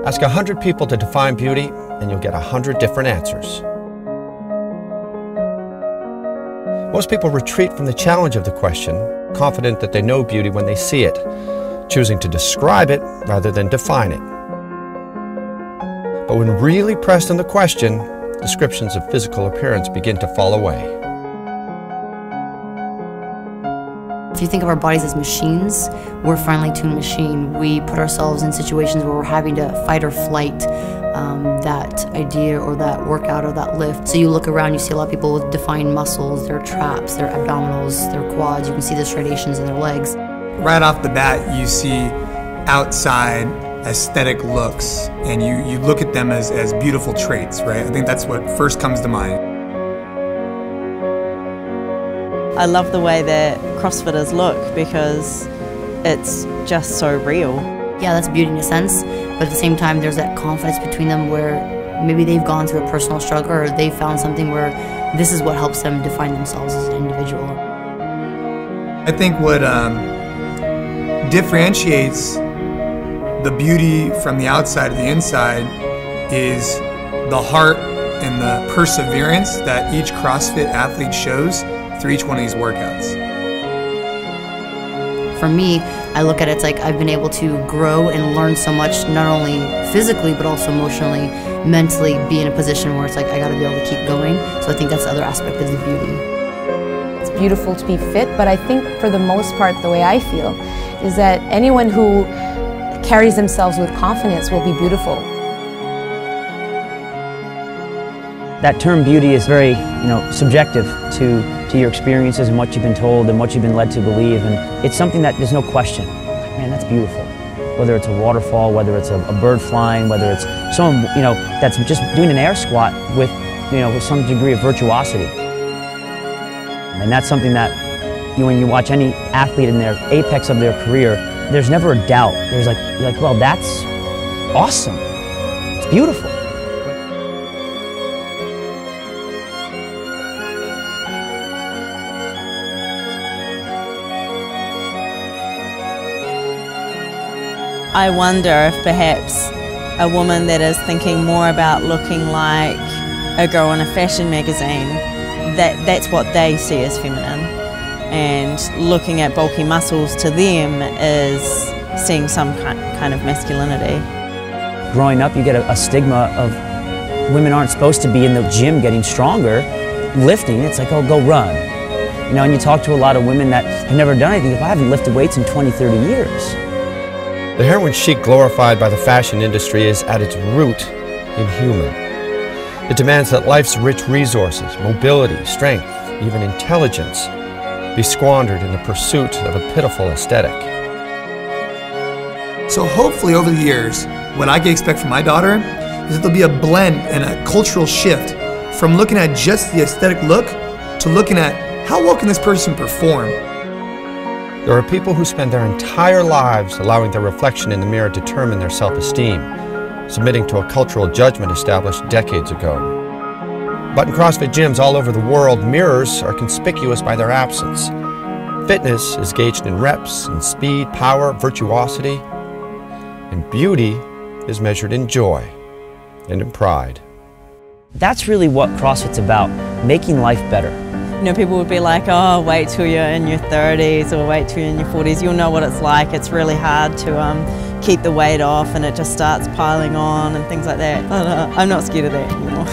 Ask 100 people to define beauty, and you'll get 100 different answers. Most people retreat from the challenge of the question, confident that they know beauty when they see it, choosing to describe it rather than define it. But when really pressed on the question, descriptions of physical appearance begin to fall away. If you think of our bodies as machines, we're a finely tuned machine. We put ourselves in situations where we're having to fight or flight that idea or that workout or that lift. So you look around, you see a lot of people with defined muscles, their traps, their abdominals, their quads. You can see the striations in their legs. Right off the bat, you see outside aesthetic looks, and you look at them as beautiful traits, right? I think that's what first comes to mind. I love the way that CrossFitters look because it's just so real. Yeah, that's beauty in a sense, but at the same time there's that confidence between them where maybe they've gone through a personal struggle or they've found something where this is what helps them define themselves as an individual. I think what differentiates the beauty from the outside to the inside is the heart and the perseverance that each CrossFit athlete shows through each one of these workouts. For me, I look at it, it's like I've been able to grow and learn so much, not only physically, but also emotionally, mentally, be in a position where it's like I gotta be able to keep going. So I think that's the other aspect of the beauty. It's beautiful to be fit, but I think for the most part, the way I feel is that anyone who carries themselves with confidence will be beautiful. That term beauty is very, subjective to your experiences and what you've been told and what you've been led to believe, and it's something that there's no question. Man, that's beautiful. Whether it's a waterfall, whether it's a bird flying, whether it's someone, that's just doing an air squat with, with some degree of virtuosity. And that's something that, when you watch any athlete in their apex of their career, there's never a doubt. There's you're like, well, that's awesome. It's beautiful. I wonder if perhaps a woman that is thinking more about looking like a girl in a fashion magazine, that's what they see as feminine. And looking at bulky muscles to them is seeing some kind of masculinity. Growing up, you get a stigma of women aren't supposed to be in the gym getting stronger, lifting. It's like, oh, go run. And you talk to a lot of women that have never done anything. I haven't lifted weights in 20, 30 years. The heroin chic glorified by the fashion industry is at its root inhuman. It demands that life's rich resources, mobility, strength, even intelligence, be squandered in the pursuit of a pitiful aesthetic. So hopefully over the years, what I can expect from my daughter is that there'll be a blend and a cultural shift from looking at just the aesthetic look to looking at how well can this person perform. There are people who spend their entire lives allowing their reflection in the mirror determine their self-esteem, submitting to a cultural judgment established decades ago. But in CrossFit gyms all over the world, mirrors are conspicuous by their absence. Fitness is gauged in reps, in speed, power, virtuosity, and beauty is measured in joy and in pride. That's really what CrossFit's about, making life better. People would be like, oh, wait till you're in your 30s or wait till you're in your 40s. You'll know what it's like. It's really hard to keep the weight off and it just starts piling on and things like that. But I'm not scared of that anymore.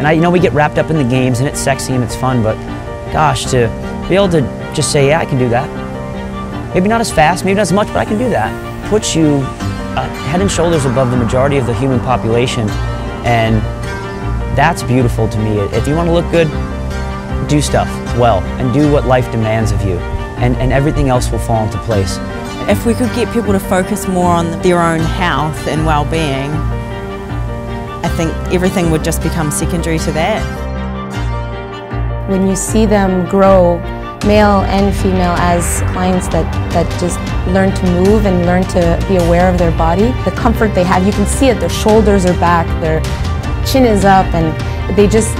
And we get wrapped up in the games and it's sexy and it's fun, but gosh, to be able to just say, yeah, I can do that. Maybe not as fast, maybe not as much, but I can do that. Puts you head and shoulders above the majority of the human population, and that's beautiful to me. If you want to look good, do stuff well and do what life demands of you, and everything else will fall into place. If we could get people to focus more on their own health and well-being, I think everything would just become secondary to that. When you see them grow, male and female, as clients that just learn to move and learn to be aware of their body, the comfort they have, you can see it, their shoulders are back, their chin is up, and they just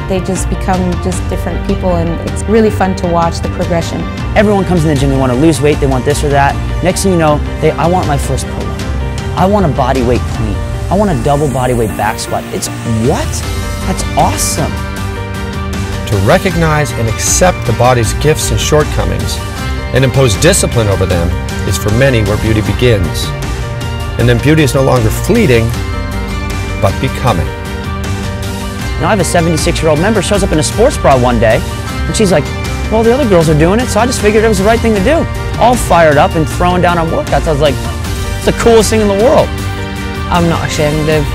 become just different people, and it's really fun to watch the progression. Everyone comes in the gym, they want to lose weight, they want this or that. Next thing you know, I want my first pull-up. I want a body weight clean. I want a double bodyweight back squat. It's what? That's awesome. To recognize and accept the body's gifts and shortcomings and impose discipline over them is for many where beauty begins. And then beauty is no longer fleeting, but becoming. Now I have a 76-year-old member, shows up in a sports bra one day, and she's like, well, the other girls are doing it, so I just figured it was the right thing to do. All fired up and throwing down on workouts. I was like, it's the coolest thing in the world. I'm not ashamed of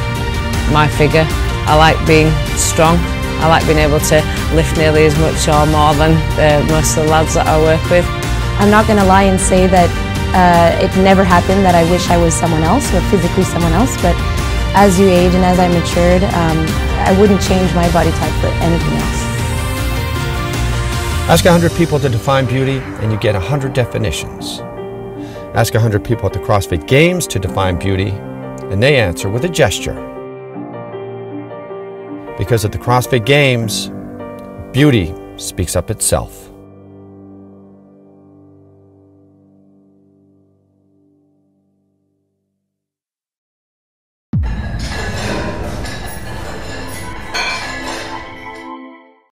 my figure. I like being strong. I like being able to lift nearly as much or more than most of the lads that I work with. I'm not going to lie and say that it never happened that I wish I was someone else or physically someone else, but as you age and as I matured, I wouldn't change my body type for anything else. Ask 100 people to define beauty and you get 100 definitions. Ask 100 people at the CrossFit Games to define beauty and they answer with a gesture. Because at the CrossFit Games, beauty speaks up itself.